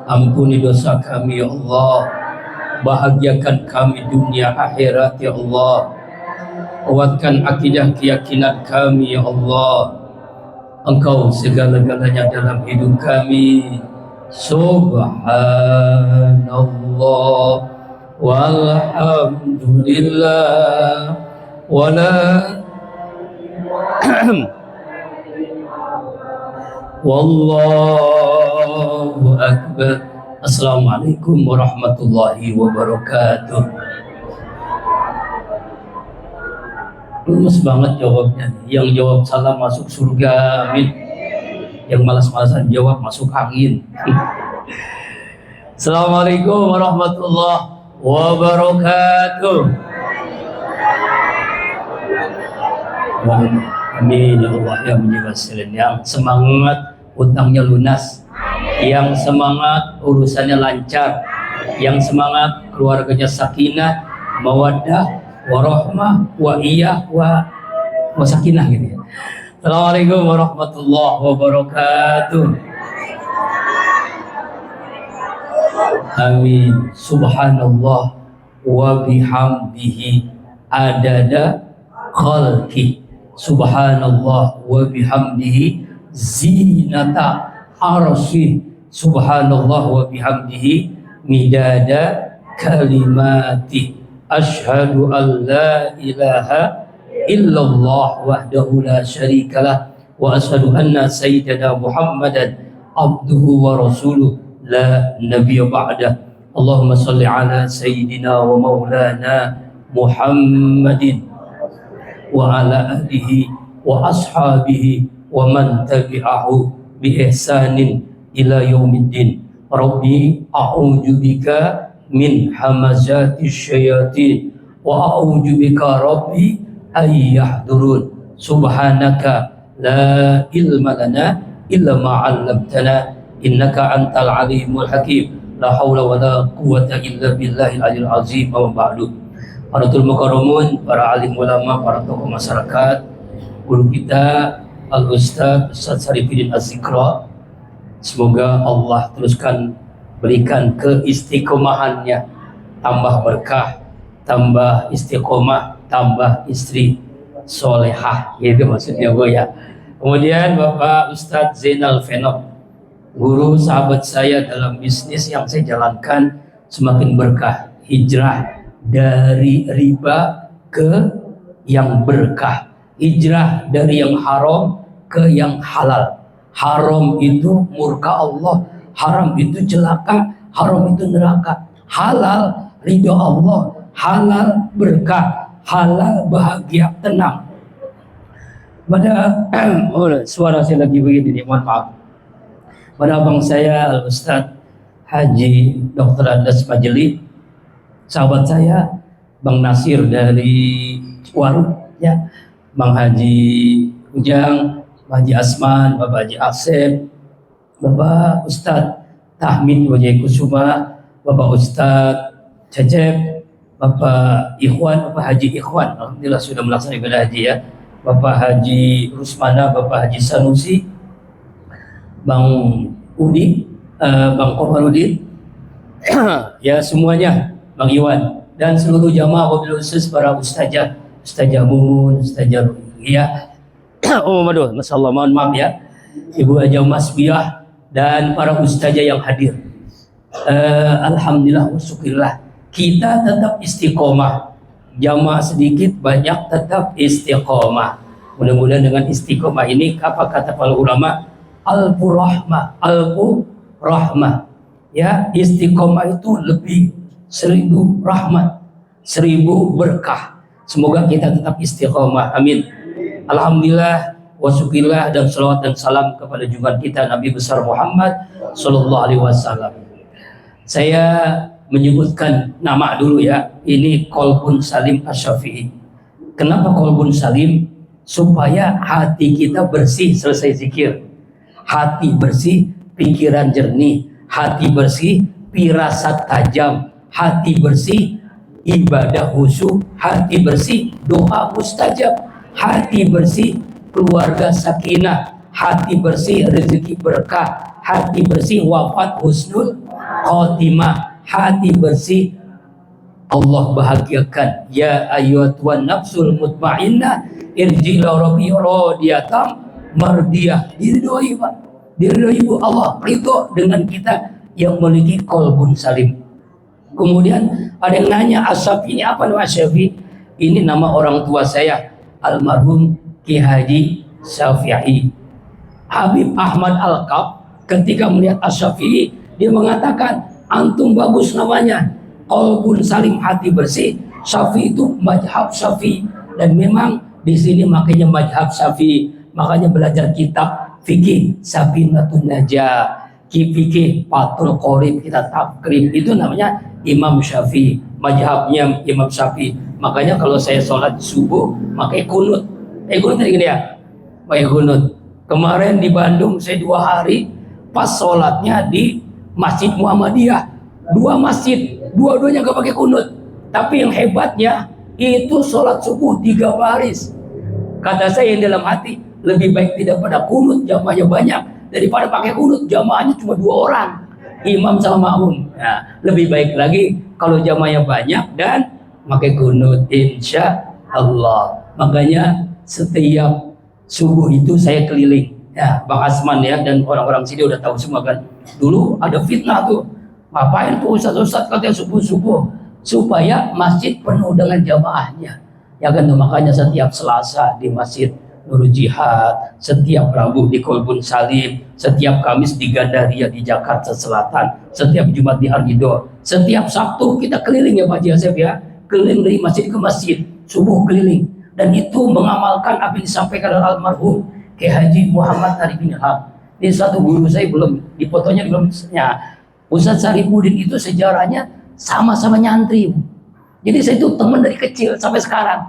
Ampuni dosa kami ya Allah, bahagiakan kami dunia akhirat ya Allah, kuatkan akidah keyakinan kami ya Allah. Engkau segala-galanya dalam hidup kami. Subhanallah walhamdulillah wala wallahu akbar. Assalamualaikum warahmatullahi wabarakatuh. Lulus banget jawabnya. Yang jawab salah masuk surga, amin. Yang malas-malasan jawab masuk angin. Assalamualaikum warahmatullahi wabarakatuh. Amin ya Allah ya menjaga sekalian. Yang semangat utangnya lunas, yang semangat urusannya lancar, yang semangat keluarganya sakinah, mawaddah, warahmah, wa sakinah gitu ya. Assalamualaikum warahmatullahi wabarakatuh. Amin. Subhanallah wa bihamdihi adada khalqi. Subhanallah wa bihamdihi zinata arsy. Subhanallah wa bihamdihi midada kalimati. Asyhadu an la ilaha illallah wahdahu la syarikalah wa asyhadu anna sayyidana Muhammadan abduhu wa rasuluh la nabiyya ba'dah. Allahumma salli ala sayyidina wa maulana Muhammadin wa ala alihi wa ashabihi wa man tabi'ahu bi ihsanin ila yaumiddin. Rabbi a'udzu bika min hamazati syayatin wa a'udzu bika rabbi ay yahdurun. Subhanaka la ilma lana illa ma 'allamtana innaka antal alimul hakim. La haula wala quwwata illa billahil aliyil azim. Wa ba'du. Paratul mukarramun, para alim ulama, para tokoh masyarakat, guru kita Al-Ustaz Syarifudin Az-Zikra, semoga Allah teruskan berikan keistiqomahannya, tambah berkah, tambah istiqomah, tambah istri solehah, gitu maksudnya Bu ya. Kemudian Bapak Ustadz Zainal Fenop, guru sahabat saya dalam bisnis yang saya jalankan, semakin berkah, hijrah dari riba ke yang berkah, hijrah dari yang haram ke yang halal. Haram itu murka Allah, haram itu celaka, haram itu neraka. Halal ridho Allah, halal berkah, halal bahagia, tenang. Pada suara saya lagi begini nih, mohon maaf. Pada abang saya Al-Ustaz Haji Dr. Andas Majeli, sahabat saya Bang Nasir dari Waru ya, Bang Haji Ujang, Bang Haji Asman, Bapak Haji Asep, Bapak Ustadz Tahmid Wajah Kusuma, Bapak Ustadz Cecep, Bapak Ikhwan, Bapak Haji Ikhwan, alhamdulillah sudah melaksanakan ibadah haji ya, Bapak Haji Rusmana, Bapak Haji Sanusi, Bang Udi, Bang Komarudin, ya semuanya, Bang Iwan, dan seluruh jamaah wabil khusus para ustazah, Ustazah Mumun, Ustazah Ruhiyah, Masyaallah, mohon maaf ya, Ibu Haja Masbiyah, dan para ustazah yang hadir. Alhamdulillah wa syukurillah, kita tetap istiqomah, jamaah sedikit banyak tetap istiqomah. Mudah-mudahan dengan istiqomah ini, apa kata para ulama, al-rahmah, al-rahmah ya, istiqomah itu lebih 1000 rahmat, 1000 berkah. Semoga kita tetap istiqomah, amin. Alhamdulillah wa syukurillah, dan salawat dan salam kepada junjungan kita Nabi besar Muhammad sallallahu alaihi wasallam. Saya menyebutkan nama dulu ya, ini Qalbun Salim Asy-Syafi'i. Kenapa Qalbun Salim? Supaya hati kita bersih selesai zikir, hati bersih, pikiran jernih, hati bersih, firasat tajam, hati bersih, ibadah khusyuk, hati bersih, doa mustajab, hati bersih, keluarga sakinah, hati bersih, rezeki berkah, hati bersih, wafat husnul khotimah, hati bersih Allah bahagiakan. Ya ayyatuhan nafsul mutmainnah irji ila rabbi radiyatan mardiyah. Diridhoi Pak, diridhoi Ibu Allah, ridho dengan kita yang memiliki qalbun salim. Kemudian ada yang nanya, Asyafi ini apa nama Asyafi? Ini nama orang tua saya, almarhum Ki Haji Syafi'i. Habib Ahmad Al-Kaf ketika melihat Asyafi, dia mengatakan, antum bagus namanya, qalbun salim, hati bersih. Syafi'i itu mazhab Syafi'i, dan memang di sini makanya mazhab Syafi'i, makanya belajar kitab fikih Sabinatun Najah, fikih Fathul Qorib, kita takrib, itu namanya Imam Syafi'i, mazhabnya Imam Syafi'i. Makanya kalau saya sholat subuh pakai kunut, kunut gini ya, pakai kunut. Kemarin di Bandung saya 2 hari pas sholatnya di Masjid Muhammadiyah, 2 masjid, dua-duanya gak pakai kunut. Tapi yang hebatnya itu sholat subuh 3 baris. Kata saya yang dalam hati, lebih baik tidak pada kunut, jamaahnya banyak, daripada pakai kunut, jamaahnya cuma 2 orang, imam sama makmum. Nah, lebih baik lagi kalau jamaahnya banyak dan pakai kunut, insya Allah. Makanya setiap subuh itu saya keliling, ya Bang Asman ya, dan orang-orang sini udah tahu semua kan. Dulu ada fitnah tuh, ngapain tuh ustaz-ustaz katanya subuh-subuh, supaya masjid penuh dengan jamaahnya. Ya kan, makanya setiap Selasa di Masjid Nurul Jihad, setiap Rabu di Qalbun Salim, setiap Kamis di Gandaria di Jakarta Selatan, setiap Jumat di Argido, setiap Sabtu kita keliling ya Pak Haji Asep ya, keliling dari masjid ke masjid, subuh keliling. Dan itu mengamalkan apa yang disampaikan oleh almarhum Kiai Haji Muhammad Arifin Ilham. Ini satu guru saya, belum di fotonya, belum ya. Ustadz Saripudin itu sejarahnya sama-sama nyantri. Jadi saya itu teman dari kecil sampai sekarang,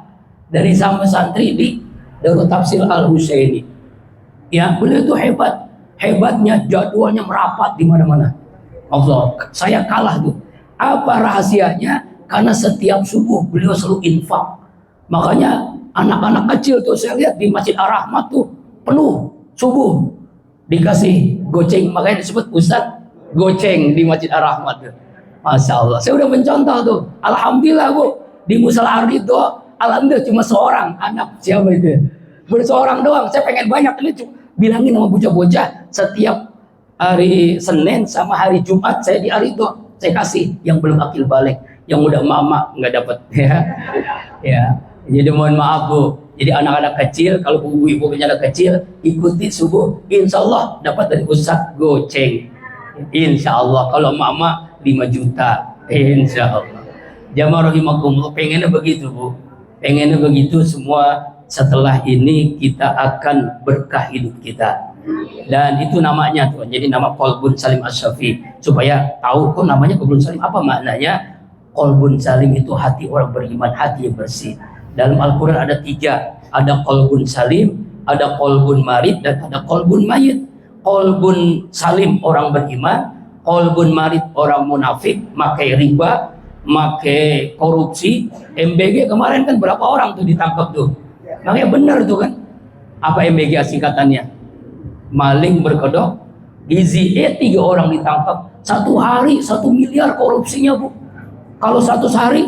dari sama santri di Darul Tafsir Al Husaini. Ya, beliau itu hebat, hebatnya jadwalnya merapat di mana-mana. Allah, saya kalah tuh. Apa rahasianya? Karena setiap subuh beliau selalu infak. Makanya anak-anak kecil tuh saya lihat di Masjid Ar-Rahmat tuh penuh subuh, dikasih goceng, makanya disebut Ustadz goceng di Masjid Ar-Rahmat tuh. Masya Allah, saya udah mencontoh tuh. Alhamdulillah Bu, di Musala Ardido, alhamdulillah cuma seorang anak, siapa itu? Seorang doang. Saya pengen banyak, ini bilangin sama bocah-bocah, setiap hari Senin sama hari Jumat saya di Ardido, saya kasih yang belum akil balik, yang udah mama nggak dapat ya. Ya. Jadi mohon maaf Bu, jadi anak-anak kecil, kalau ibu-ibu punya anak kecil, ikuti subuh, insya Allah dapat dari Ustadz goceng, insya Allah. Kalau mama 5 juta, insya Allah. Jamaah rahimakumullah, pengennya begitu Bu, pengennya begitu semua. Setelah ini kita akan berkah hidup kita, dan itu namanya tuh, jadi nama Qalbun Salim Asyafi, supaya tahu kok namanya Qalbun Salim, apa maknanya. Qalbun Salim itu hati orang beriman, hati yang bersih. Dalam Al-Quran ada 3, ada qalbun salim, ada qalbun marid, dan ada qalbun mayit. Qalbun salim orang beriman, qalbun marid orang munafik, makai riba, makai korupsi. MBG kemarin kan berapa orang tuh ditangkap tuh, makanya benar tuh kan. Apa MBG singkatannya? Maling berkedok gizi. 3 orang ditangkap, 1 hari 1 miliar korupsinya Bu. Kalau 100 hari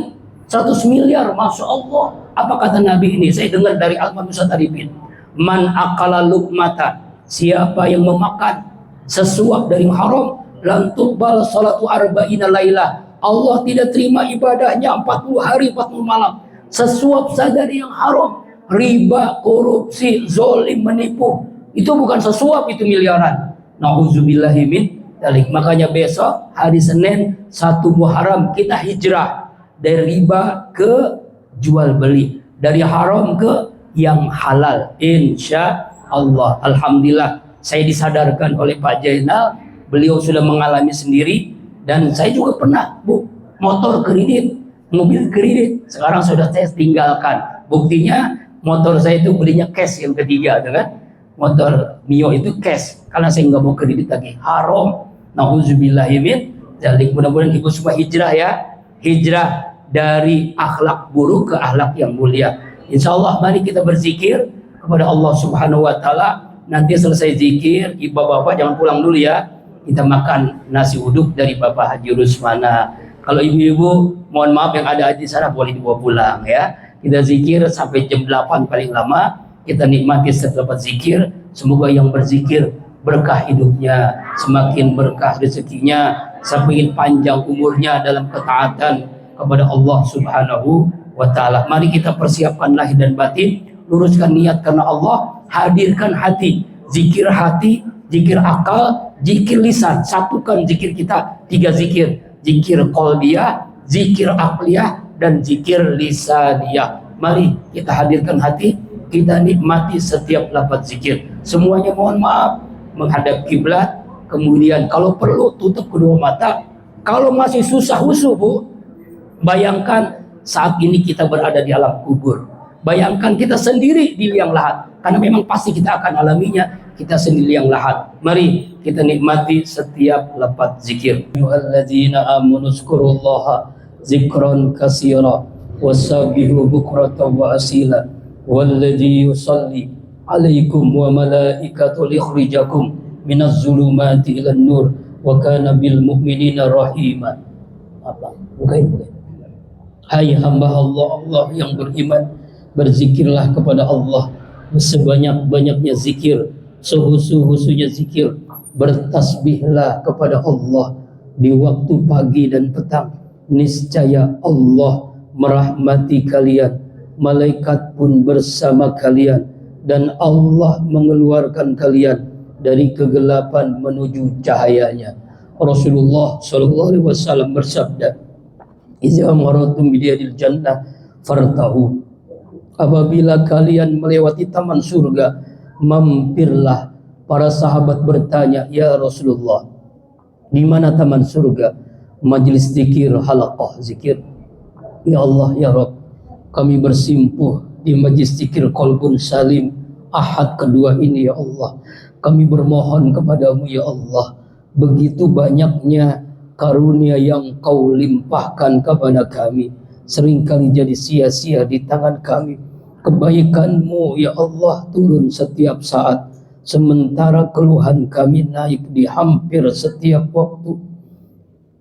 100 miliar, Masya Allah. Apa kata Nabi ini? Saya dengar dari Al-Quran Ustadz Arifin. Man akala lukmata, siapa yang memakan sesuap dari haram, lan tuqbal salatu arba'ina lailah, Allah tidak terima ibadahnya 40 hari 40 malam. Sesuap saja dari yang haram, riba, korupsi, zolim, menipu, itu bukan sesuap, itu miliaran. Nauzubillahi min dzalik. Makanya besok hari Senin 1 Muharram kita hijrah dari riba ke jual beli, dari haram ke yang halal, insya Allah. Alhamdulillah saya disadarkan oleh Pak Jainal, beliau sudah mengalami sendiri, dan saya juga pernah Bu, motor kredit, mobil kredit, sekarang sudah saya tinggalkan. Buktinya motor saya itu belinya cash yang ketiga tuh kan, motor Mio itu cash, karena saya nggak mau kredit lagi, haram. Nauzubillahi min dzalik. Mudah-mudahan ibu semua hijrah ya, hijrah dari akhlak buruk ke akhlak yang mulia. Insya Allah mari kita berzikir kepada Allah Subhanahu Wa Taala. Nanti selesai zikir, ibu bapak jangan pulang dulu ya, kita makan nasi uduk dari Bapak Haji Rusmana. Kalau ibu-ibu, mohon maaf yang ada di sana boleh dibawa pulang ya. Kita zikir sampai jam 8 paling lama. Kita nikmati setelah zikir. Semoga yang berzikir berkah hidupnya, semakin berkah rezekinya, semakin panjang umurnya dalam ketaatan kepada Allah Subhanahu wa Ta'ala. Mari kita persiapkan lahir dan batin, luruskan niat karena Allah, hadirkan hati, zikir akal, zikir lisan. Satukan zikir kita, 3 zikir: zikir qalbiyah, zikir akliyah, dan zikir lisaniyah. Mari kita hadirkan hati, kita nikmati setiap lafaz zikir. Semuanya mohon maaf menghadap kiblat, kemudian kalau perlu tutup kedua mata. Kalau masih susah husu, Bu, bayangkan saat ini kita berada di alam kubur. Bayangkan kita sendiri di liang lahat, karena memang pasti kita akan alaminya, kita sendiri liang lahat. Mari kita nikmati setiap lafaz zikir. Ayyuhalladzina amanu zkurullaha zikran katsira wasabbihu bukratan wa asila walladzi yusalli alaikum wa malaikatu likhrijakum minaz zulumati ilan nur wa kana bil mu'minina rahima. Apa? Bukan. Hai hamba Allah yang beriman, berzikirlah kepada Allah sebanyak-banyaknya zikir, sehusu-husunya zikir. Bertasbihlah kepada Allah di waktu pagi dan petang. Niscaya Allah merahmati kalian, malaikat pun bersama kalian, dan Allah mengeluarkan kalian dari kegelapan menuju cahayanya. Rasulullah SAW bersabda, "Iza maratum bidiyadil jannah fartahu." Apabila kalian melewati taman surga, mampirlah. Para sahabat bertanya, "Ya Rasulullah, di mana taman surga?" "Majlis zikir, halaqah zikir." "Ya Allah, ya Rabb, kami bersimpuh di majlis zikir qalbun salim, ahad kedua ini ya Allah. Kami bermohon kepadamu ya Allah, begitu banyaknya karunia yang kau limpahkan kepada kami, seringkali jadi sia-sia di tangan kami. Kebaikanmu ya Allah turun setiap saat, sementara keluhan kami naik di hampir setiap waktu.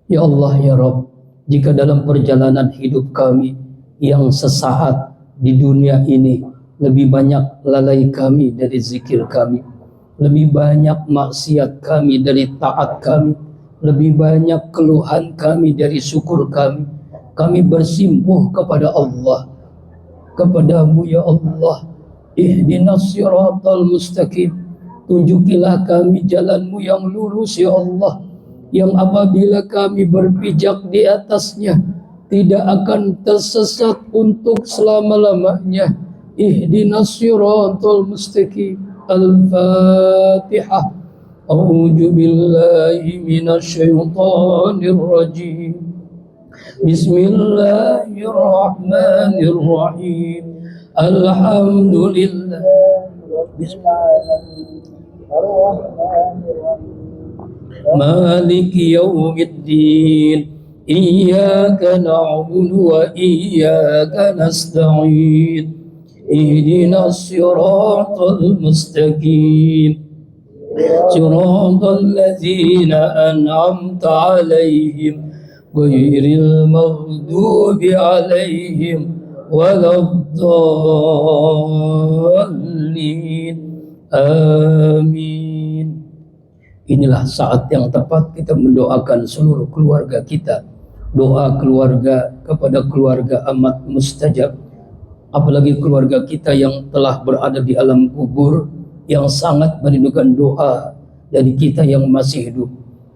Ya Allah ya Rabb, jika dalam perjalanan hidup kami yang sesaat di dunia ini lebih banyak lalai kami dari zikir kami, lebih banyak maksiat kami dari taat kami, lebih banyak keluhan kami dari syukur kami, kami bersimpuh kepada Allah, kepadamu ya Allah. Ihdinas siratal mustaqim, tunjukilah kami jalanmu yang lurus ya Allah, yang apabila kami berpijak di atasnya tidak akan tersesat untuk selama-lamanya. Ihdinas siratal mustaqim. Al-Fatihah. A'udzu billahi minasy syaithanir rajim. Bismillahirrahmanirrahim. Alhamdulillah. Maliki yaumiddin. Iyyaka na'budu wa iyyaka nasta'in. Ihdinas siratal mustaqim. Siratal ladzina an'amta 'alaihim ghairil maghdubi 'alaihim waladdallin. Amin. Inilah saat yang tepat kita mendoakan seluruh keluarga kita. Doa keluarga kepada keluarga amat mustajab. Apalagi keluarga kita yang telah berada di alam kubur, yang sangat merindukan doa dari kita yang masih hidup.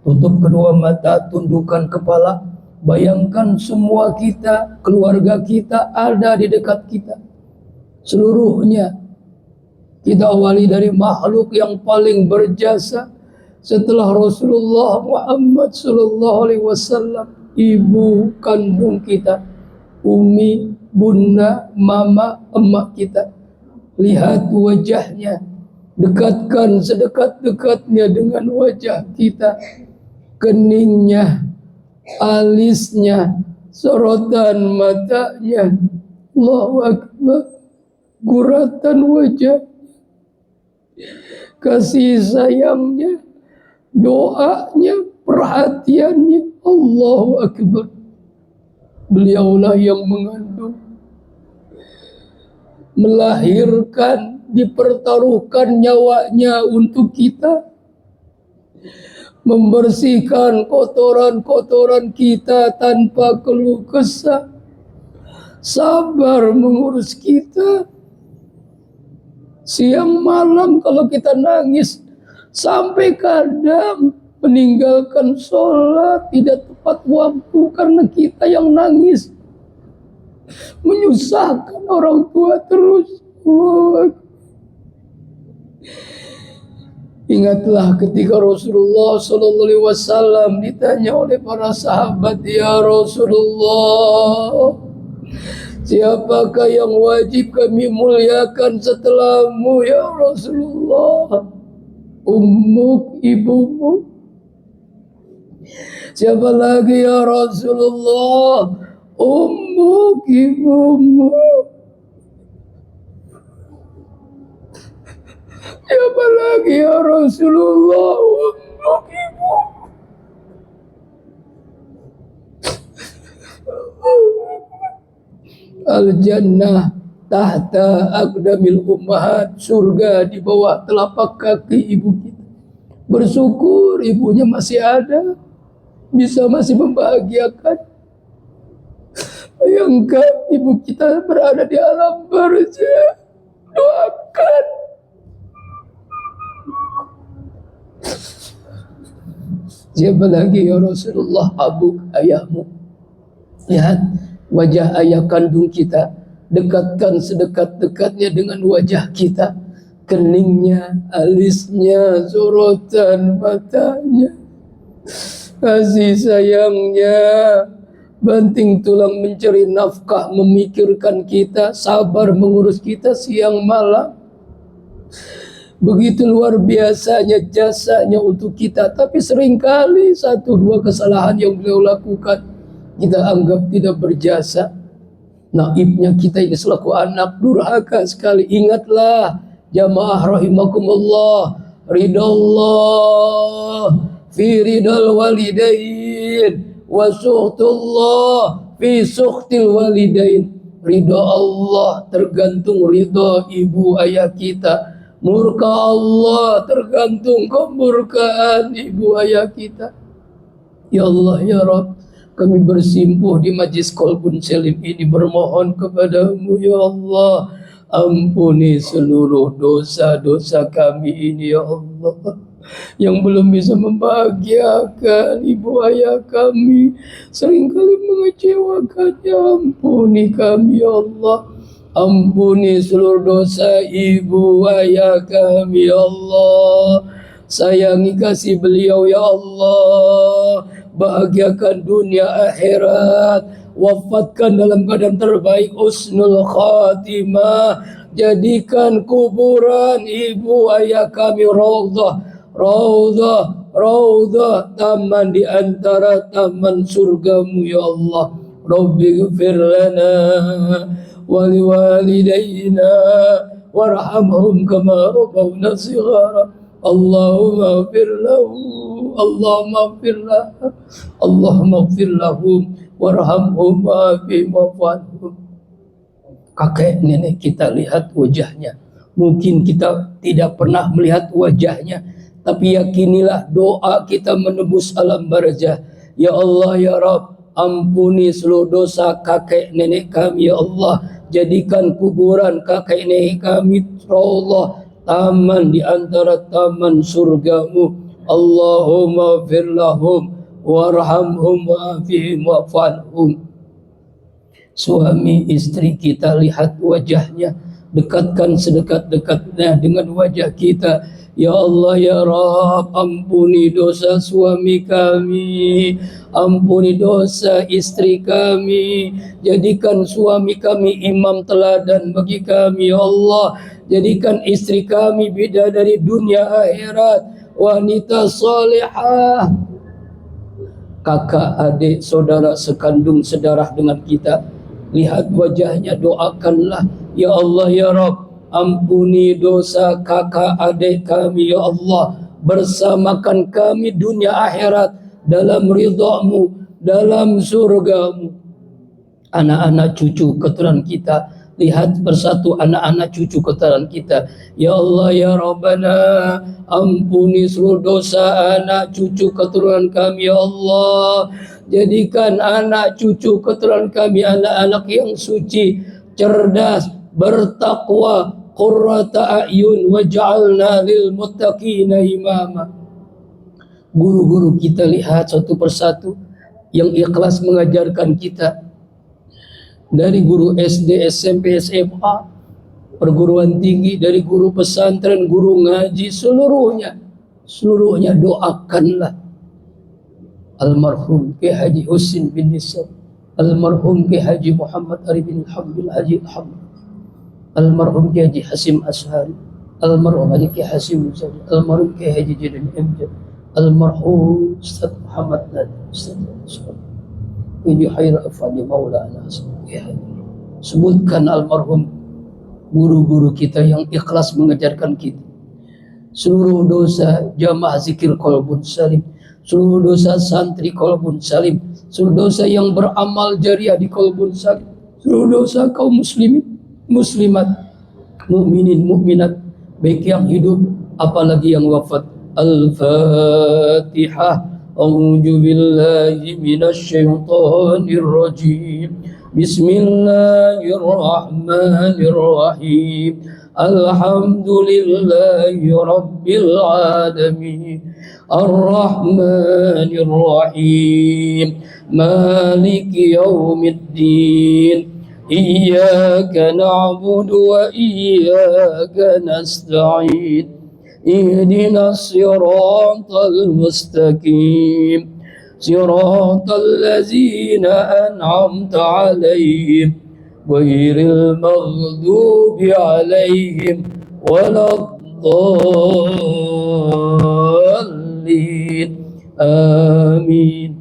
Tutup kedua mata, tundukkan kepala. Bayangkan semua kita, keluarga kita ada di dekat kita. Seluruhnya. Kita awali dari makhluk yang paling berjasa setelah Rasulullah Muhammad SAW, ibu kandung kita, umi, bunda, mama, emak kita. Lihat wajahnya, dekatkan sedekat-dekatnya dengan wajah kita. Keningnya, alisnya, sorotan matanya, Allahu Akbar, guratan wajah, kasih sayangnya, doanya, perhatiannya. Allahu Akbar. Beliaulah yang mengandung, melahirkan, dipertaruhkan nyawanya untuk kita, membersihkan kotoran-kotoran kita tanpa keluh kesah, sabar mengurus kita. Siang malam kalau kita nangis, sampai kadang meninggalkan sholat tidak tepat waktu karena kita yang nangis, menyusahkan orang tua terus. Ingatlah ketika Rasulullah SAW ditanya oleh para sahabat, "Ya Rasulullah, siapakah yang wajib kami muliakan setelahmu ya Rasulullah?" Ummuk, ibumu. Siapa lagi ya Rasulullah? Ummuk, ibumu. Siapa lagi ya Rasulullah? Ummuk, ibumu. Al-jannah tahta aqdamil ummahat, surga di bawah telapak kaki ibu kita. Bersyukur ibunya masih ada, bisa masih membahagiakan. Bayangkan ibu kita berada di alam barzah, doakan. Siapa lagi ya Rasulullah? Abuk, ayahmu. Lihat wajah ayah kandung kita, dekatkan sedekat-dekatnya dengan wajah kita. Keningnya, alisnya, sorotan matanya, kasih sayangnya, banting tulang mencari nafkah, memikirkan kita, sabar mengurus kita siang malam. Begitu luar biasanya jasanya untuk kita. Tapi seringkali 1-2 kesalahan yang beliau lakukan kita anggap tidak berjasa. Naibnya kita ini selaku anak durhaka sekali. Ingatlah jamaah rahimakumullah, ridallah fi ridal walidain wa suhtullah fi suhtil walidain. Ridha Allah tergantung ridha ibu ayah kita, murka Allah tergantung kemurkaan ibu ayah kita. Ya Allah ya Rabb, kami bersimpuh di majlis Qalbun Salim ini bermohon kepadamu ya Allah, ampuni seluruh dosa-dosa kami ini ya Allah, yang belum bisa membahagiakan ibu ayah kami, seringkali mengecewakannya. Ampuni kami ya Allah, ampuni seluruh dosa ibu ayah kami ya Allah. Sayangi kasih beliau ya Allah, bahagiakan dunia akhirat, wafatkan dalam keadaan terbaik, husnul khatimah. Jadikan kuburan ibu ayah kami raudhah, raudhah, raudhah, taman di antara taman surgamu ya Allah. Rabbi ghfir lana wa liwalidayna warhamhum kama rabbawna shighara. Allahumma ighfir lahu, Allahumma ighfir lahu, Allahumma ighfir lahum warhamhum wa'afihim wa'fu anhum. Kakek nenek kita lihat wajahnya, mungkin kita tidak pernah melihat wajahnya, tapi yakinilah doa kita menembus alam barzah. Ya Allah ya Rabb, ampuni seluruh dosa kakek nenek kami ya Allah. Jadikan kuburan kakek nenek kami raudhah, taman di antara taman surgamu. Allahumma ighfir lahum warhamhum wa'afihim wa'fu anhum. Suami istri kita lihat wajahnya, dekatkan sedekat-dekatnya dengan wajah kita. Ya Allah ya Rabb, ampuni dosa suami kami, ampuni dosa istri kami. Jadikan suami kami imam teladan bagi kami ya Allah. Jadikan istri kami bidadari dunia akhirat, wanita salihah. Kakak, adik, saudara sekandung sedarah dengan kita, lihat wajahnya, doakanlah. Ya Allah ya Rabb, ampuni dosa kakak adik kami ya Allah. bersamakan kami dunia akhirat dalam ridhamu, dalam surgamu. Anak-anak cucu keturunan kita, lihat persatu anak-anak cucu keturunan kita. Ya Allah ya Rabbana, ampuni seluruh dosa anak cucu keturunan kami ya Allah. Jadikan anak cucu keturunan kami anak-anak yang suci, cerdas, bertakwa, qurrata a'yun waj'alna lil muttaqina imama. Guru-guru kita lihat satu persatu yang ikhlas mengajarkan kita, dari guru SD, SMP, SMA, perguruan tinggi, dari guru pesantren, guru ngaji, seluruhnya doakanlah almarhum Ki Haji Husin bin Nisab, almarhum Ki Haji Muhammad Ari bin Hamdul Haji almarhum Ki Haji Hasim Ashari, almarhum Haji Ki Hasim Muzali, almarhum Ki Haji Jadin Amjad, almarhum Ustaz Muhammad Nadir, Ustaz ini khair afadi maulana. Sebutkan almarhum guru-guru kita yang ikhlas mengajarkan kita. Seluruh dosa jamaah zikir qalbun salim, seluruh dosa santri qalbun salim, seluruh dosa yang beramal jariah di qalbun salim, seluruh dosa kaum muslimin, muslimat, mukminin, mukminat, baik yang hidup apalagi yang wafat. Al-Fatihah. A'udzu billahi minasyaitonir rajim. Bismillahirrahmanirrahim. Alhamdulillahi rabbil alamin. Ar-Rahmanir Rahim. Maliki yaumiddin. Iyyaka na'budu wa iyyaka nasta'in. اهدنا الصراط المستقيم صراط الذين أنعمت عليهم غير المغضوب عليهم ولا الضالين آمين.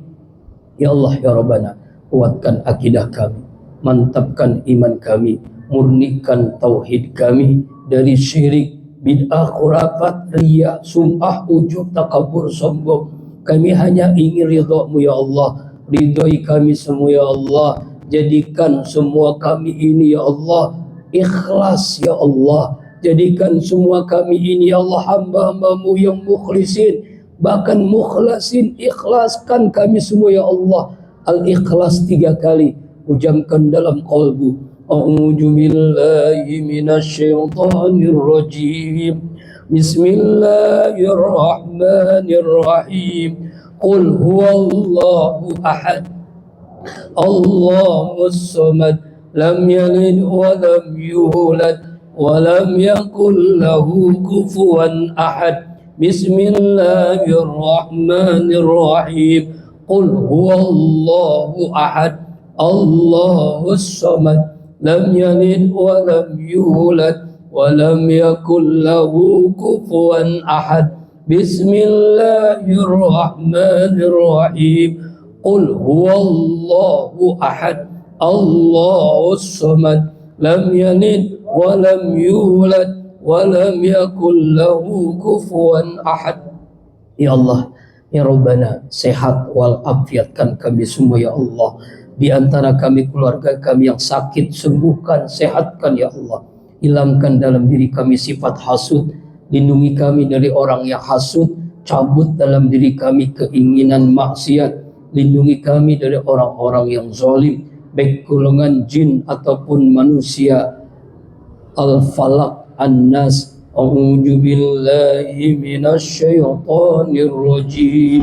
Ya Allah ya Rabbana, kuatkan akidah kami, mantapkan iman kami, murnikan tauhid kami dari syirik, bid'ah, khurafat, riya, sum'ah, ujub, takabur, sombong. Kami hanya ingin ridha-Mu ya Allah. Ridhoi kami semua ya Allah. Jadikan semua kami ini ya Allah ikhlas ya Allah. Jadikan semua kami ini ya Allah hamba-hamba-Mu yang mukhlisin, bahkan mukhlasin. Ikhlaskan kami semua ya Allah. Al-ikhlas 3 kali ujamkan dalam qalbu. A'udzu billahi minasyaitonir rajim. Bismillahirrahmanirrahim. Qul huwallahu ahad. Allahus samad. Lam yalid wa lam yulad wa lam yakul lahu kufuwan ahad. Bismillahirrahmanirrahim. Qul huwallahu ahad. Allahus samad. Lam yalid wa lam yulad wa lam yakul lahu kufuwan ahad. Bismillahirrahmanirrahim. Qul huwallahu ahad. Allahus samad. Lam yalid wa lam yulad wa lam yakul lahu kufuwan ahad. Ya Allah, ya Rabbana, sehat walafiatkan kami semua ya Allah. Di antara kami, keluarga kami yang sakit, sembuhkan, sehatkan ya Allah. Hilangkan dalam diri kami sifat hasud. Lindungi kami dari orang yang hasud. Cabut dalam diri kami keinginan maksiat. Lindungi kami dari orang-orang yang zalim, baik golongan jin ataupun manusia. Al-Falaq, An-Nas. A'udzu billahi minasyaitonir rajim.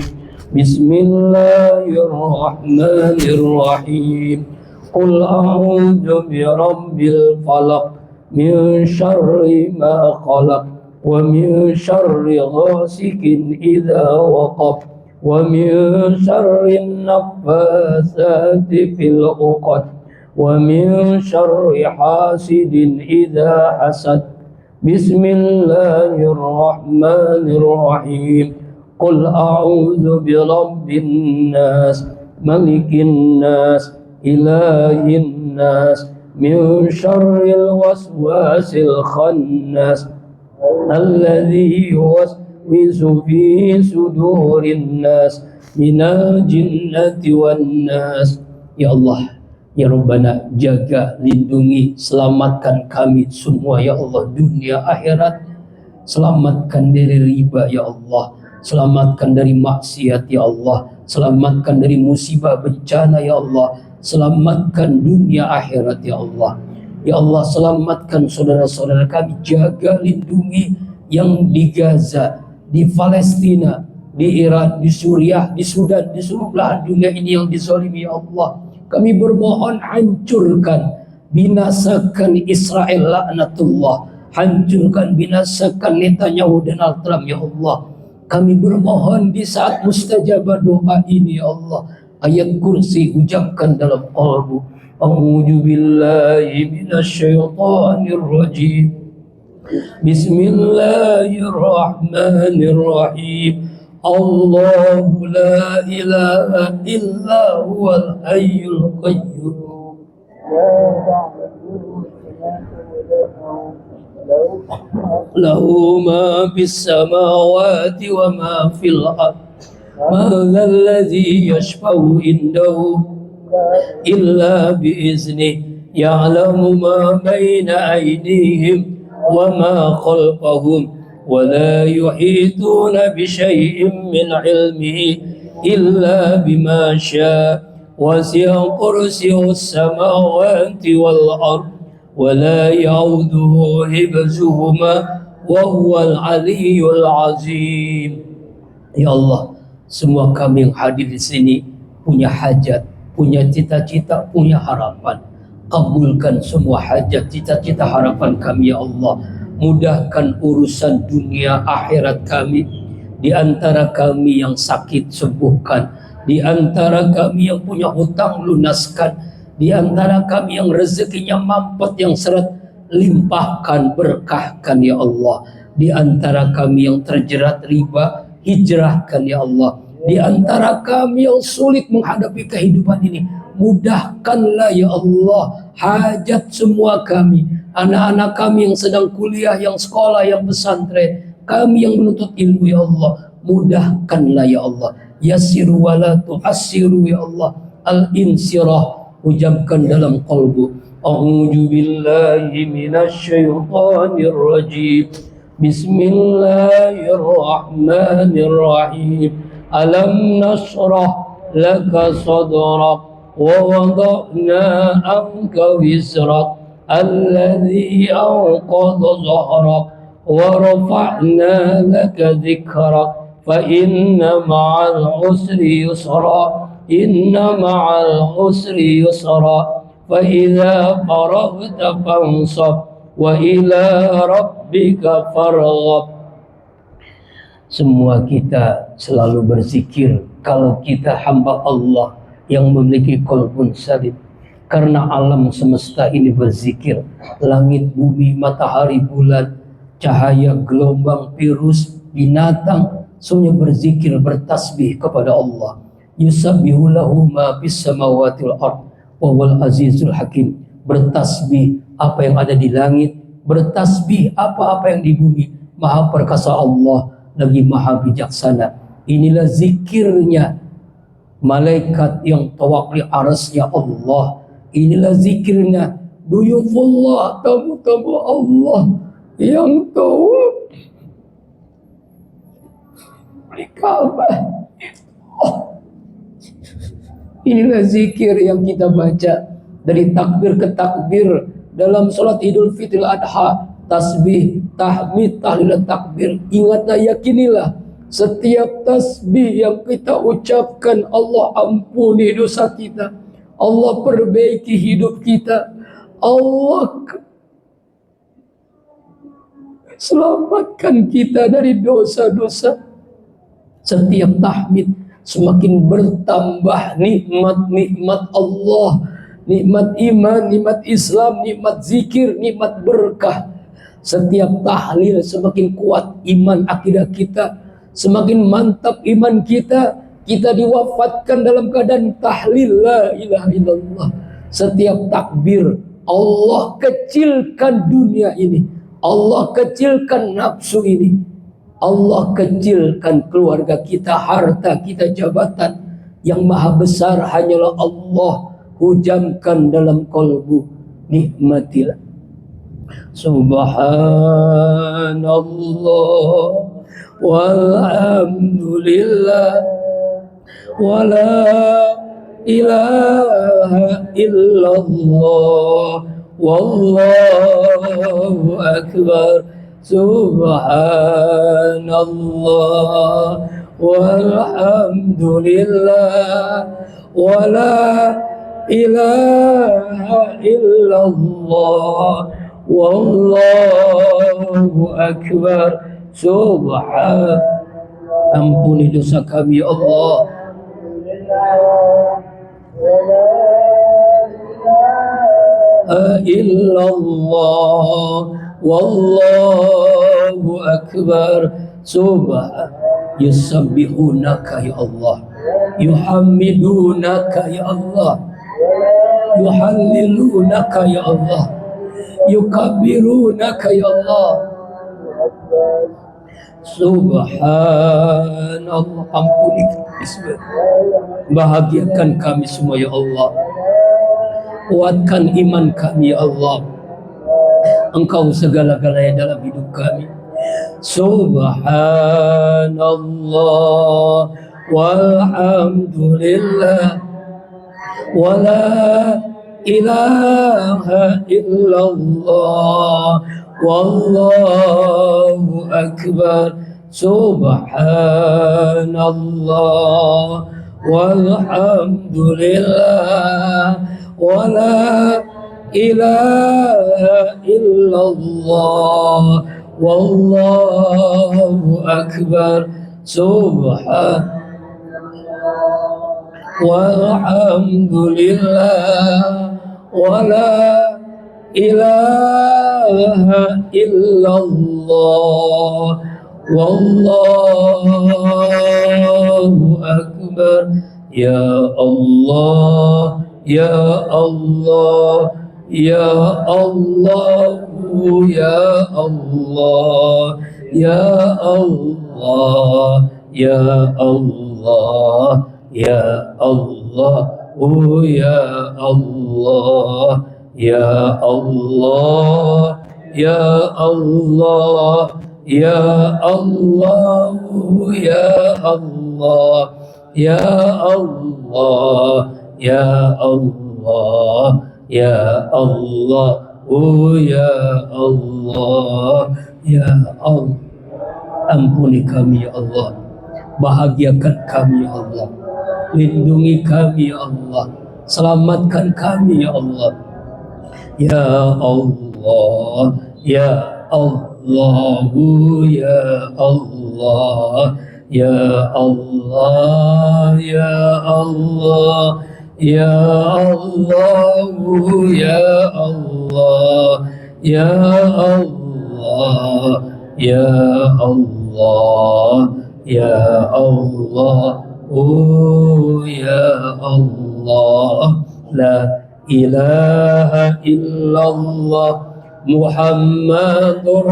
Bismillahirrahmanirrahim. Qul a'udzu birabbil falaq min syarri ma khalaq wa min syarri ghasikin idza waqab wa min syarri naffasati fil 'uqad wa min syarri hasidin idza hasad. Bismillahirrahmanirrahim. Qul a'udzu birabbin nas, malikin nas, ilahin nas, min syarril waswasil khannas, alladzi yuwaswisu fi sudurin nas minal jinnati wan nas. Ya Allah, ya Rabbana, jaga, lindungi, selamatkan kami semua ya Allah, dunia akhirat. Selamatkan dari riba ya Allah, selamatkan dari maksiat ya Allah, selamatkan dari musibah bencana ya Allah, selamatkan dunia akhirat ya Allah. Ya Allah, selamatkan saudara-saudara kami, jaga, lindungi yang di Gaza, di Palestina, di Iran, di Suriah, di Sudan, di seluruh belahan dunia ini yang dizalimi ya Allah. Kami bermohon, hancurkan, binasakan Israel laknatullah, hancurkan, binasakan Netanyahu, Donald Trump ya Allah. Kami bermohon di saat mustajabah doa ini ya Allah, ayat kursi ucapkan dalam qalbu. A'udzu billahi minasyaitonir rajim. Bismillahirrahmanirrahim. Allahu la ilaha illa huwal hayyul qayyum. Lahu ma fis samawati wa ma fil ardh. Ma dzal ladzi yashfa'u indahu illa biiznih, ya'lamu ma baina aydihim wa ma khalfahum wa la yuhituna bi syai'in min 'ilmihi illa bima syaa, wasi'a kursiyyuhus samawati wal ardh wa la ya'uduhu hifdzuhuma wa huwal 'aliyyul 'azim. Ya Allah, semua kami yang hadir di sini punya hajat, punya cita-cita, punya harapan. Kabulkan semua hajat, cita-cita, harapan kami ya Allah. Mudahkan urusan dunia akhirat kami. Di antara kami yang sakit, sembuhkan. Di antara kami yang punya hutang, lunaskan. Di antara kami yang rezekinya mampet, yang seret, limpahkan, berkahkan ya Allah. Di antara kami yang terjerat riba, hijrahkan ya Allah. Di antara kami yang sulit menghadapi kehidupan ini, mudahkanlah ya Allah hajat semua kami. Anak-anak kami yang sedang kuliah, yang sekolah, yang pesantren, kami yang menuntut ilmu ya Allah, mudahkanlah ya Allah. Yassiru wa la tu'assiru ya Allah. Al-insirah, ucapkan dalam qalbu. A'udzu billahi minasyaitonir rajim. Bismillahirrahmanirrahim. Alam nashrah laka sadrak wa wada'na anka wizrak alladhi anqadha dhahrak wa rafa'na laka dhikrak fa inna ma'al usri yusra, inna ma'al usri yusra, fa idza faraghta fansab wa ila rabbika farghab. Semua kita selalu berzikir kalau kita hamba Allah yang memiliki qalbun salim. Karena alam semesta ini berzikir, langit, bumi, matahari, bulan, cahaya, gelombang, virus, binatang, semuanya berzikir, bertasbih kepada Allah. Yusabbihu lahu ma fis samawati wal ardh wa huwal azizul hakim. Bertasbih apa yang ada di langit, bertasbih apa-apa yang di bumi. Maha perkasa Allah, lagi maha bijaksana. Inilah zikirnya malaikat yang tawakli arasnya Allah. Inilah zikirnya duyufullah, tamu-tamu Allah yang tawaf di Ka'bah. Inilah zikir yang kita baca dari takbir ke takbir dalam sholat Idul Fitri Adha. Tasbih, tahmid, tahlil, takbir. Ingatlah, yakinilah setiap tasbih yang kita ucapkan, Allah ampuni dosa kita, Allah perbaiki hidup kita, Allah selamatkan kita dari dosa-dosa. Setiap tahmid semakin bertambah nikmat-nikmat Allah, nikmat iman, nikmat Islam, nikmat zikir, nikmat berkah. Setiap tahlil semakin kuat iman akidah kita, semakin mantap iman kita. Kita diwafatkan dalam keadaan tahlil la ilaha illallah. Setiap takbir Allah kecilkan dunia ini, Allah kecilkan nafsu ini. Allah kecilkan keluarga kita, harta kita, jabatan. Yang maha besar hanyalah Allah. Hujamkan dalam kolbu, nikmatilah. Subhanallah walhamdulillah wala ilaha illallah wallahu akbar. Subhanallah walhamdulillah wala ilaha illallah wallahu akbar. Ampuni dosa kami ya Allah. Illallah wallahu akbar. Yusabbihunaka ya Allah, yuhamidunaka ya Allah, yuhallilunaka ya Allah, yukabbirunaka ya Allah. Subhanallah. Ampuni kami, bahagiakan kami semua ya Allah. Kuatkan iman kami ya Allah. Engkau segala-galanya dalam hidup kami. Subhanallah walhamdulillah wala ilaha illallah wallahu akbar. Subhanallah walhamdulillah wala ilaha illallah wallahu akbar. Walhamdulillah wala ilaha illallah wallahu akbar. Ya Allah, ya Allah, ya Allah, ya Allah, ya Allah, ya Allah, ya Allah, ya Allah, ya Allah, ya Allah, ya Allah, ya Allah, ya Allah, ya Allah, ya Allah, ya Allah, ya Allah. Ampuni kami ya Allah, bahagiakan kami ya Allah, lindungi kami ya Allah, selamatkan kami ya Allah. Ya Allah, ya Allah, ya Allah, ya Allah, ya Allah, ya Allah, ya Allah, ya Allah, ya Allah, ya Allah, ya Allah. La ilaha illallah Muhammadur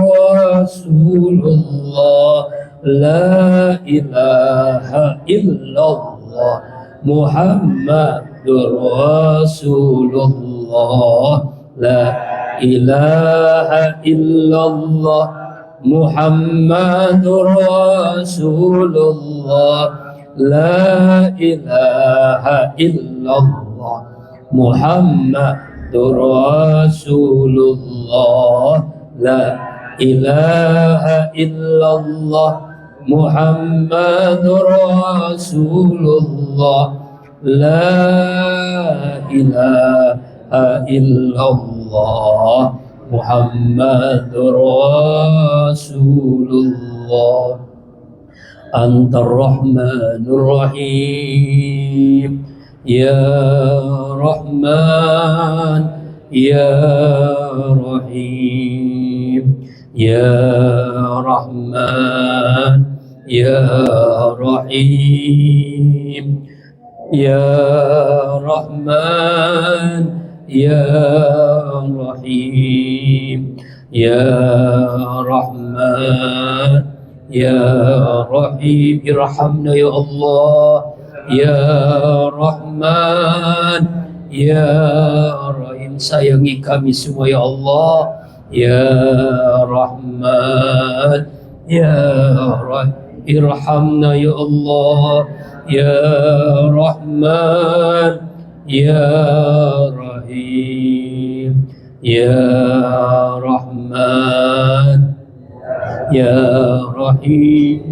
Rasulullah. La ilaha illallah Muhammadur Rasulullah. La ilaha illallah Muhammadur Rasulullah. La ilaha illallah Muhammadur Rasulullah. La ilaha illallah Muhammadur Rasulullah. La ilaha illallah Muhammadur Rasulullah. Antar Rahmanur Rahim, Ya Rahman, Ya Rahim, Ya Rahman, Ya Rahim, Ya Rahman, Ya Rahim, Ya Rahman, Ya Rahim, irhamna ya Allah. Ya Rahman, Ya Rahim, sayangi kami semua ya Allah. Ya Rahman, Ya Rahim, irhamna ya Allah. Ya Rahman, Ya Rahim, Ya Rahman, Ya Rahim,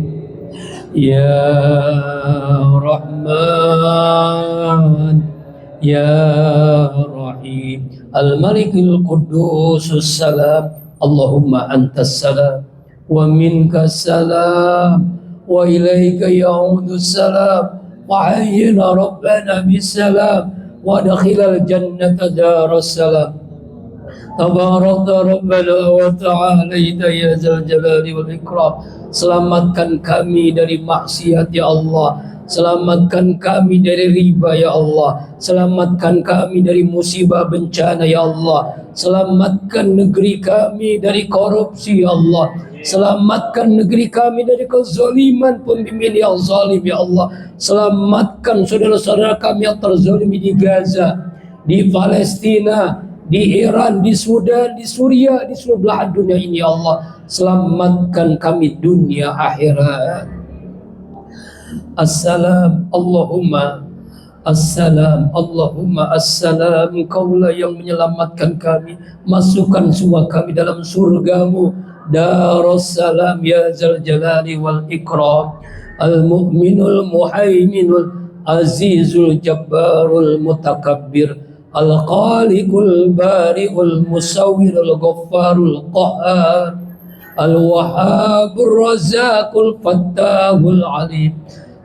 Ya Rahman, Ya Rahim. Al-Malikul Qudusus Salam, Allahumma antas salam wa minkas salam wa ilaika ya'udus salam wa hayyina rabbana bisalam wa dakhilal jannata daras salam. Tabarakta Rabbana wa ta'alaita ya zal jalali wal ikram. Selamatkan kami dari maksiat ya Allah. Selamatkan kami dari riba ya Allah. Selamatkan kami dari musibah bencana ya Allah. Selamatkan negeri kami dari korupsi ya Allah. Selamatkan negeri kami dari kezaliman pemimpin yang zalim ya Allah. Selamatkan saudara-saudara kami yang terzalimi di Gaza, di Palestina, di Iran, di Sudan, di Suriah, di seluruh belahan dunia ini ya Allah. Selamatkan kami dunia akhirat. Assalam, Allahumma assalam, Allahumma assalam. Kaulah yang menyelamatkan kami, masukkan semua kami dalam surgamu, Darussalam ya zal jalali wal ikram. Al-mu'minul muhaiminul azizul jabbarul mutakabbir, Al-Khaliqul Bari'ul Musawwirul Ghaffarul Qahhar, Al-Wahhabur Razzaqul Fattahul Alim,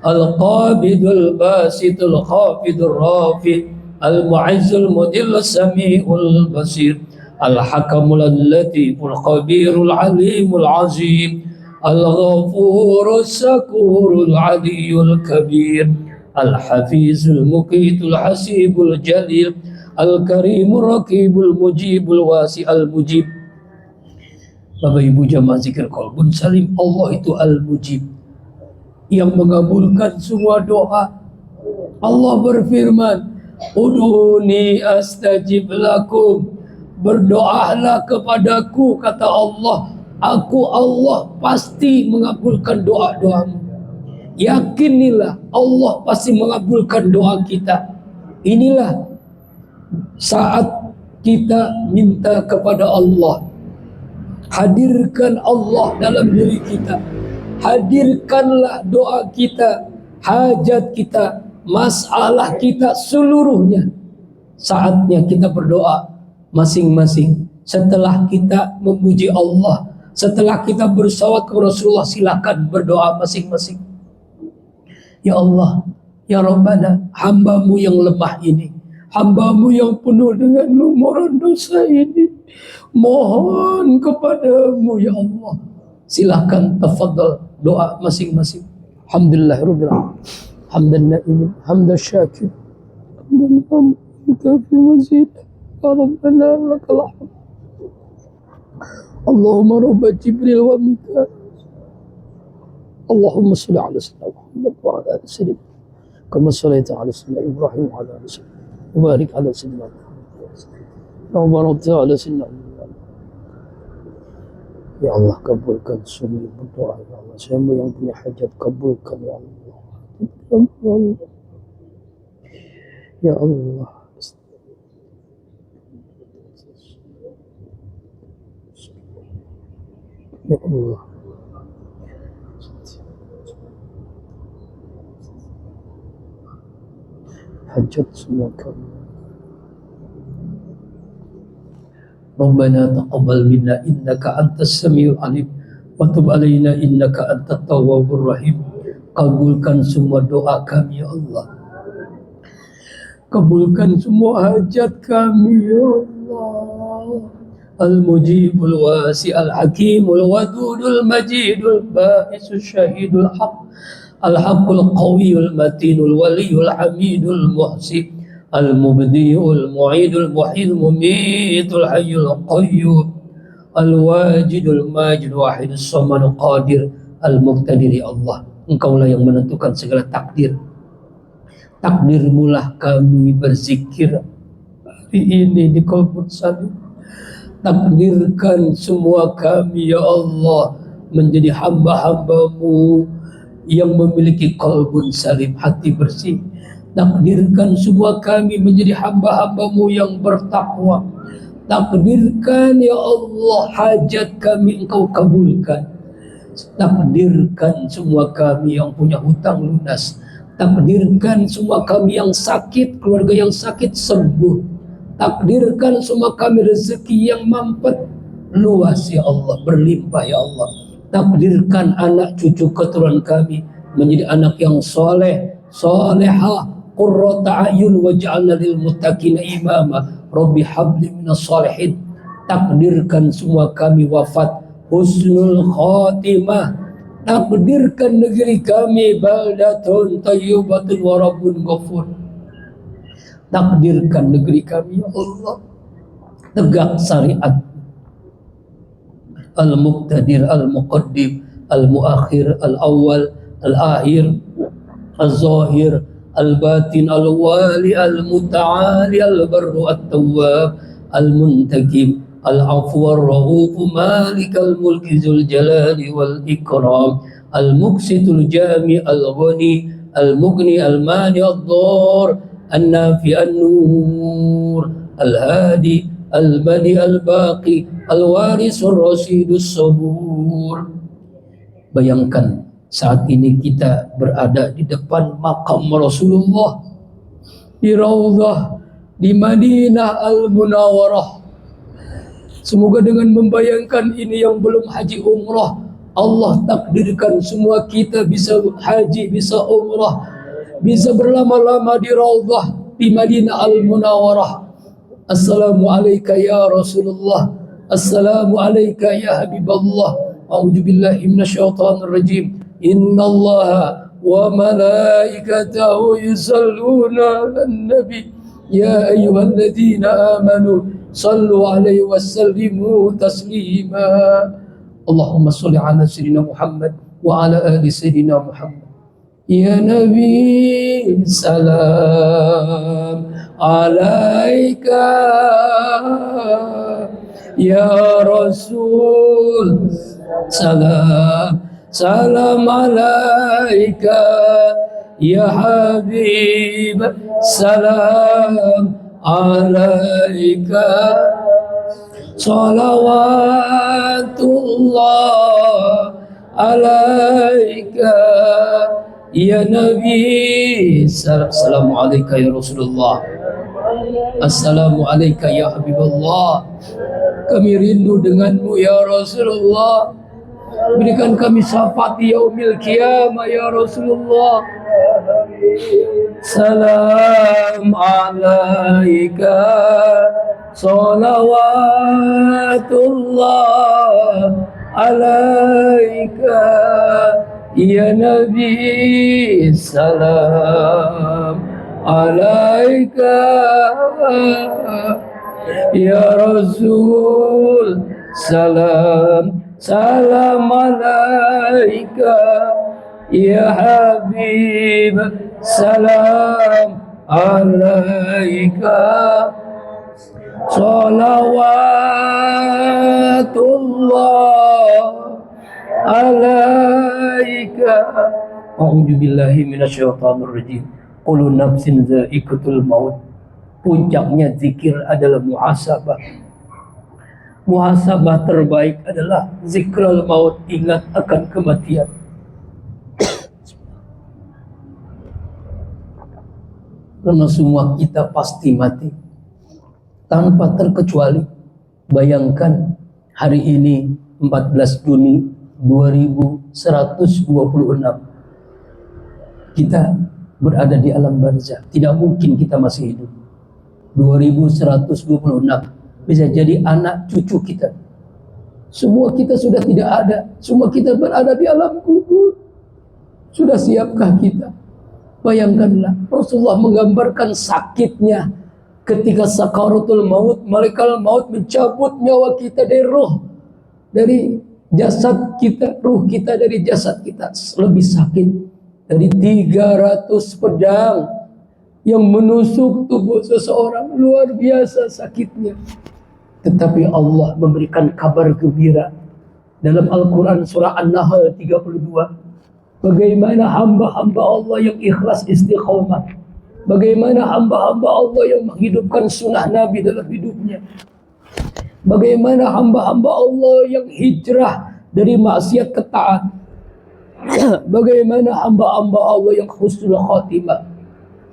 Al-Qabidul Basitul Khafidul Rafi', Al-Mu'izzul Mudillus Sami'ul Basir, Al-Hakamul Latiful Khabirul Alimul Azim, Al-Ghafurus Sakurul Aliyul Kabir, Al-Hafizul Muqitul Hasibul Jalil, Al-Karimur Raqibul Mujibul Wasi'al Mujib. Bapak Ibu jamaah zikir qalbun salim, Allah itu Al-Mujib, yang mengabulkan semua doa. Allah berfirman, Ud'uni astajib lakum, berdoalah kepadaku, kata Allah, aku Allah pasti mengabulkan doa-doamu. Yakinilah Allah pasti mengabulkan doa kita. Inilah saat kita minta kepada Allah. Hadirkan Allah dalam diri kita. Hadirkanlah doa kita, hajat kita, masalah kita seluruhnya. Saatnya kita berdoa masing-masing. Setelah kita memuji Allah, setelah kita bersalawat kepada Rasulullah, silakan berdoa masing-masing. Ya Allah, Ya Rabbana, hamba-Mu yang lemah ini, hamba-Mu yang penuh dengan lumuran dosa ini, mohon kepadamu ya Allah. Silakan tafadhal doa masing-masing. Alhamdulillahirabbil alamin. Hamdan na'imin, hamdan syakir, hamdan hamdika fi mazid. Ya Rabbana lakal hamd. Allahumma rabb Jibril wa Mikail. Allahumma salli ala sayyidina Muhammad wa ala ali sayyidina kama shallaita ala sayyidina Ibrahim wa ala ali sayyidina wa barik ala sayyidina Muhammad wa ala sayyidina Muhammad. Ya Allah, kabulkan semua berdoa ya Allah. Semua yang punya hajat kabulkan ya Allah. Ya Allah. Ya Allah. Hajat semua kami. Rabbana taqabbal minna innaka antas samiul alim wa tub alaina innaka antat tawwabur rahim. Kabulkan semua doa kami ya Allah. Kabulkan semua hajat kami ya Allah. Al-Mujibul Wasi'al Hakimul Wadudul Majidul Ba'isul Syahidul Haq, Al-Haqqul Qawiyul Matinul Waliyul Hamidul Muhsi, Al-Mubdi'ul Mu'idul Muhyil Mumitul Hayyul Qayyum, Al-Wajidul Majid Wahidus Samanul Qadir, Al-Muqtadir, ya Allah, Engkaulah yang menentukan segala takdir. Takdirmulah kami berzikir hari ini di Qalbun Salim. Takdirkan semua kami, ya Allah, menjadi hamba-hambamu yang memiliki qalbun salim, hati bersih. Takdirkan semua kami menjadi hamba-hambamu yang bertakwa. Takdirkan, ya Allah, hajat kami Engkau kabulkan. Takdirkan semua kami yang punya hutang lunas. Takdirkan semua kami yang sakit, keluarga yang sakit sembuh. Takdirkan semua kami rezeki yang mampet luas, ya Allah, berlimpah, ya Allah. Takdirkan anak cucu keturunan kami menjadi anak yang soleh, solehah, qurrata ayun waj'alna lil muttaqina imama. Rabbi habli minas solihin. Takdirkan semua kami wafat husnul khotimah. Takdirkan negeri kami baldatun tayyibatun wa rabbun ghafur. Takdirkan negeri kami, ya Allah, tegak syariat. Al-Muqtadir, Al-Muqaddim, Al-Muakhir, Al-Awwal, Al-Akhir, Al-Zahir, Al-Batin, Al-Wali, Al-Muta'ali, Al-Barru, At-Tawwab, Al-Muntaqim, Al-Afu, Ar-Rauf, Malik Al-Mulki Dzul Jalali wal Ikram, Al-Muqsitul Jami, Al-Ghani, Al-Mughni, Al-Mani, Ad-Dar, An-Nafi, An-Nur, Al-Hadi, Al-Badi, Al-Baqi, Al-Warisur Rasidus Sabur. Bayangkan saat ini kita berada di depan makam Rasulullah di Raudhah di Madinah Al-Munawwarah. Semoga dengan membayangkan ini yang belum haji umrah, Allah takdirkan semua kita bisa haji, bisa umrah, bisa berlama-lama di Raudhah di Madinah Al-Munawwarah. Assalamu alayka ya Rasulullah, assalamu alayka ya Habiballah. A'udzu billahi minasyaitonir rajim. Innallaha wa malaikatahu yusalluna 'alan nabi ya ayyuhalladzina amanu sallu 'alaihi wasallimu taslima. Allahumma shalli 'ala sayyidina Muhammad wa 'ala ali sayyidina Muhammad. Ya Nabi, salam alaika. Ya Rasul, salam, salam alaika. Ya Habib, salam alaika. Salawatullah alaika. Ya Nabi, assalamu alayka ya Rasulullah, assalamu alayka ya Habibullah. Kami rindu denganmu ya Rasulullah. Berikan kami syafaat di yaumil qiyamah ya Rasulullah. Salam alayka, salawatullah alayka. Ya Nabi, salam alaika. Ya Rasul, salam, salam alaika. Ya Habib, salam alaika. Salawatullah alaika. A'udzu billahi minasyaitonir rajim. Kullu nafsin dha'iqatul maut. Puncaknya zikir adalah muhasabah. Muhasabah terbaik adalah zikrul maut, ingat akan kematian. Karena semua kita pasti mati tanpa terkecuali. Bayangkan hari ini 14 Juni 2126 kita berada di alam barzah. Tidak mungkin kita masih hidup. 2126 bisa jadi anak cucu kita. Semua kita sudah tidak ada. Semua kita berada di alam kubur. Sudah siapkah kita? Bayangkanlah, Rasulullah menggambarkan sakitnya ketika sakaratul maut, malaikat maut mencabut nyawa kita dari roh, dari Jasad kita, ruh kita dari jasad kita lebih sakit dari 300 pedang yang menusuk tubuh seseorang. Luar biasa sakitnya. Tetapi Allah memberikan kabar gembira dalam Al-Quran surah An-Nahl 32. Bagaimana hamba-hamba Allah yang ikhlas istiqomah. Bagaimana hamba-hamba Allah yang menghidupkan sunnah Nabi dalam hidupnya. Bagaimana hamba-hamba Allah yang hijrah dari maksiat ke taat. Bagaimana hamba-hamba Allah yang husnul khatimah.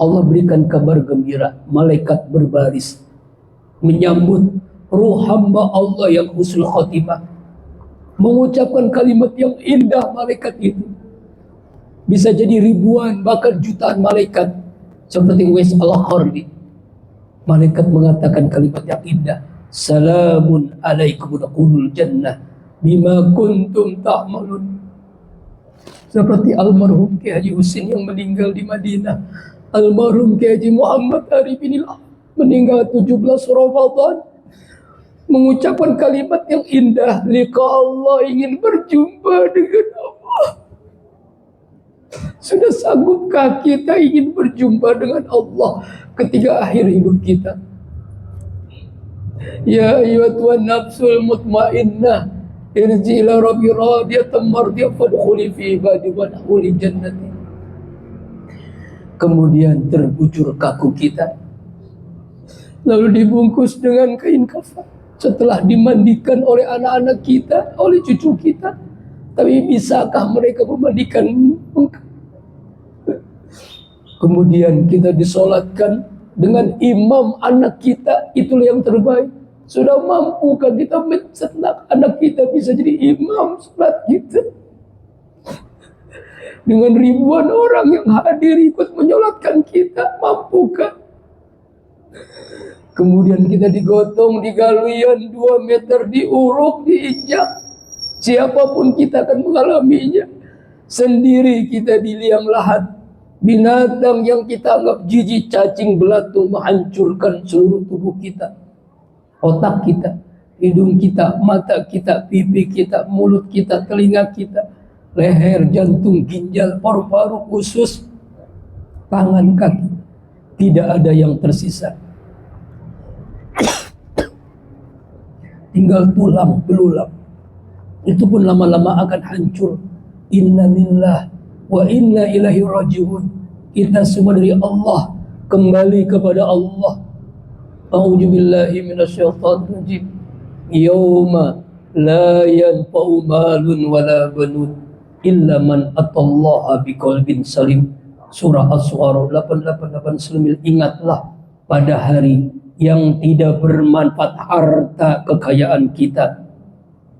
Allah berikan kabar gembira. Malaikat berbaris menyambut ruh hamba Allah yang husnul khatimah. Mengucapkan kalimat yang indah malaikat itu. Bisa jadi ribuan bahkan jutaan malaikat. Seperti Wais al-Qarni. Malaikat mengatakan kalimat yang indah. Salamun alaikum udkhulul jannah bima kuntum ta'malun. Seperti almarhum Kiai Haji Husin yang meninggal di Madinah. Almarhum Kiai Haji Muhammad Arif bin meninggal 17 Ramadan. Mengucapkan kalimat yang indah. Liqa Allah, ingin berjumpa dengan Allah. Sudah sanggupkah kita ingin berjumpa dengan Allah ketika akhir hidup kita? Ya ayyatuhan nafsul mutmainnah irji ila rabbi radiyatan mardiyah fadkhuli fi ibadi wadkhuli jannati. Kemudian terbujur kaku kita, lalu dibungkus dengan kain kafan. Setelah dimandikan oleh anak-anak kita, oleh cucu kita. Tapi bisakah mereka memandikan engkau? Kemudian kita disolatkan dengan imam anak kita. Itulah yang terbaik. Sudah mampukah kita mencetak anak kita bisa jadi imam salat kita? Dengan ribuan orang yang hadir ikut menyolatkan kita, mampukah? Kemudian kita digotong di galian 2 meter, diuruk, diinjak. Siapapun kita akan mengalaminya. Sendiri kita di liang lahat. Binatang yang kita anggap jijik, cacing, belatung menghancurkan seluruh tubuh kita. Otak kita, hidung kita, mata kita, pipi kita, mulut kita, telinga kita, leher, jantung, ginjal, paru-paru, usus, tangan, kaki. Tidak ada yang tersisa. Tinggal tulang belulang. Itu pun lama-lama akan hancur. Inna lillah wa inna ilaihi rajiun. Kita semua dari Allah, kembali kepada Allah. A'udzu billahi minasyaitonir rajim. Yauma la yanfa'u malun wala banun illa man atallaha biqalbin salim. Surah As-Suara 888. Ingatlah pada hari yang tidak bermanfaat harta kekayaan kita,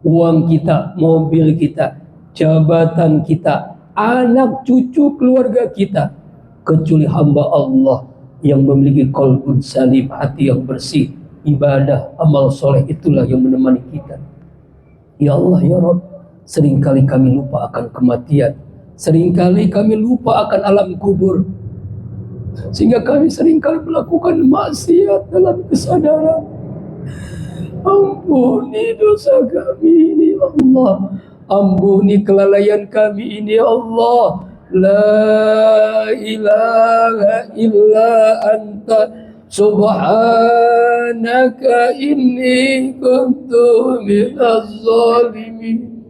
uang kita, mobil kita, jabatan kita, anak cucu keluarga kita, kecuali hamba Allah yang memiliki qalbun salim, hati yang bersih, ibadah, amal soleh, itulah yang menemani kita. Ya Allah, ya Rabb, seringkali kami lupa akan kematian, seringkali kami lupa akan alam kubur, sehingga kami seringkali melakukan maksiat dalam kesadaran. Ampuni dosa kami ini Allah, ampuni kelalaian kami ini Allah. La ilaha illa anta subhanaka inni kuntu minaz zalimin.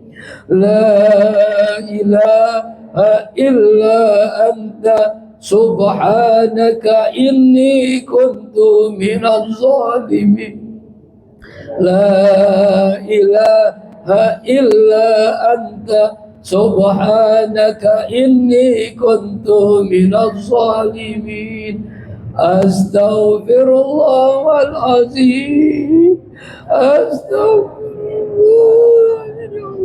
La ilaha illa anta subhanaka inni kuntu minaz zalimin. La ilaha illa anta subhanaka inni kuntu minaz zalimin. Astaghfirullahal azim. Astaghfirullahal azim.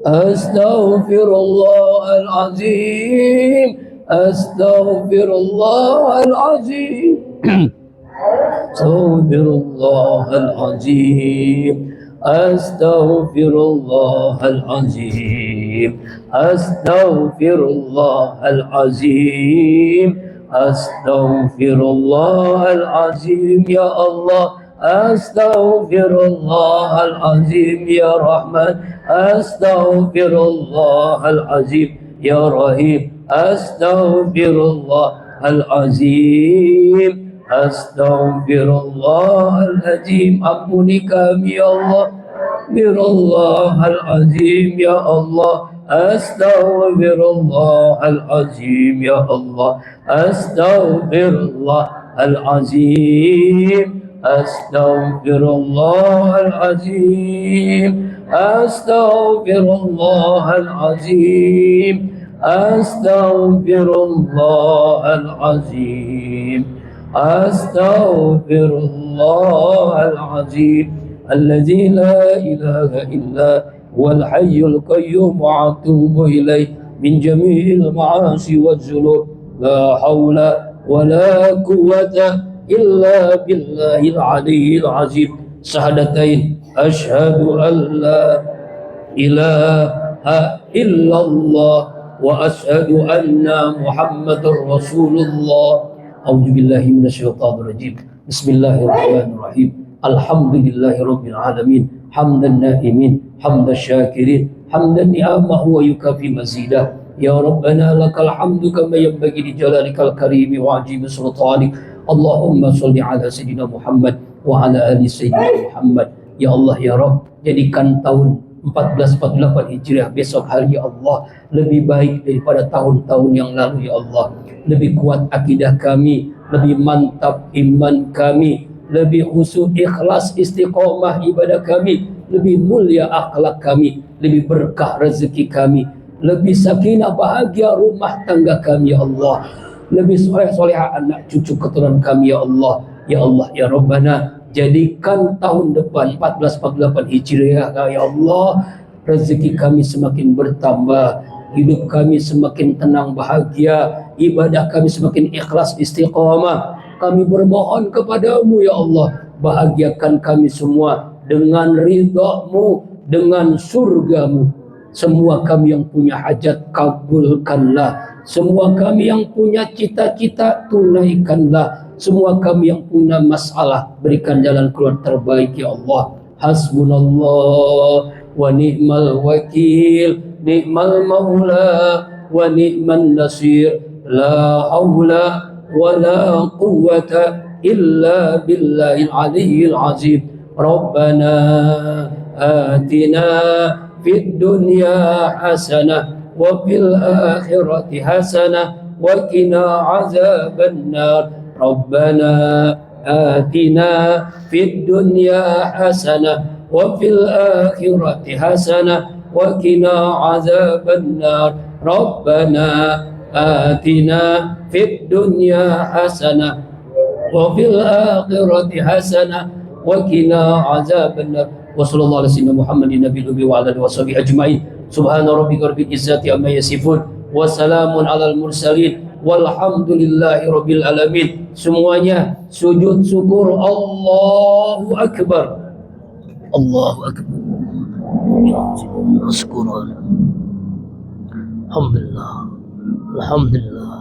Astaghfirullahal azim. Astaghfirullahal azim. Astaghfirullahal azim. Astaghfirullahal azim. Astaghfirullahal azim. Ya Allah, أستغفر الله العظيم يا رحمن أستغفر الله العظيم يا رحيم أستغفر الله العظيم أستغفر الله العظيم ampuni kami ya Allah Astaghfirullahalazim ya Allah Astaghfirullahalazim ya Allah Astaghfirullahalazim Astaghfirullahalazim Astaghfirullahalazim Astaghfirullahalazim Astaghfirullahalazim الذي لا إله إلا هو الحي القيوم وأتوب إليه من جميع المعاصي والذنوب لا حول ولا قوة إلا بالله العلي العظيم شهادتين أشهد أن لا إله إلا الله وأشهد أن محمد رسول الله أعوذ بالله من الشيطان الرجيم بسم الله الرحمن الرحيم الحمد لله رب العالمين حمد النائمين حمد الشاكرين حمد نعمه ويكافي مزيده يا ربنا لك الحمد كما ينبغي لجلالك الكريم وعجيب سلطانك اللهم صل على سيدنا محمد وعلى آل سيدنا محمد ya Allah ya Rabb jadikan tahun 1448 Hijriah besok hari ya Allah lebih baik daripada tahun-tahun yang lalu ya Allah lebih kuat akidah kami lebih mantap iman kami lebih khusyuk ikhlas istiqomah ibadah kami lebih mulia akhlak kami lebih berkah rezeki kami lebih sakinah bahagia rumah tangga kami ya Allah lebih soleh-solehah anak cucu keturunan kami ya Allah ya Rabbana jadikan tahun depan 1448 Hijriah ya Allah rezeki kami semakin bertambah hidup kami semakin tenang bahagia ibadah kami semakin ikhlas istiqomah kami bermohon kepadamu ya Allah bahagiakan kami semua dengan ridha-Mu dengan surga-Mu semua kami yang punya hajat kabulkanlah semua kami yang punya cita-cita tunaikanlah semua kami yang punya masalah berikan jalan keluar terbaik ya Allah hasbunallah wa ni'mal wakil ni'mal maula wa ni'man nasir la haula ولا قوة إلا بالله العلي العظيم ربنا آتنا في الدنيا حسنة وفي الآخرة حسنة وقنا عذاب النار ربنا آتنا في الدنيا حسنة وفي الآخرة حسنة وقنا عذاب النار ربنا آتنا في الدنيا حسنة وفي الآخرة حسنة وقنا عذاب النار وصلى الله على سيدنا محمد النبي الأمي وعلى آله وصحبه أجمعين سبحان ربك رب العزة عما يصفون وسلام على المرسلين والحمد لله رب العالمين semuanya sujud syukur Allahu Akbar Allahu Akbar Alhamdulillah Alhamdulillah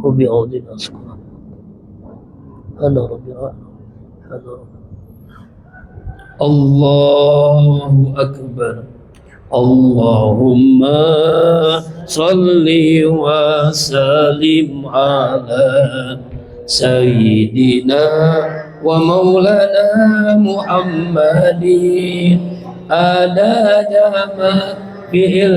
Rabbi a'udhin asqura Hana Rabbi Allahu Akbar Allahumma salli wa sallim ala Sayyidina wa maulana Muhammadin Adada ma fi'il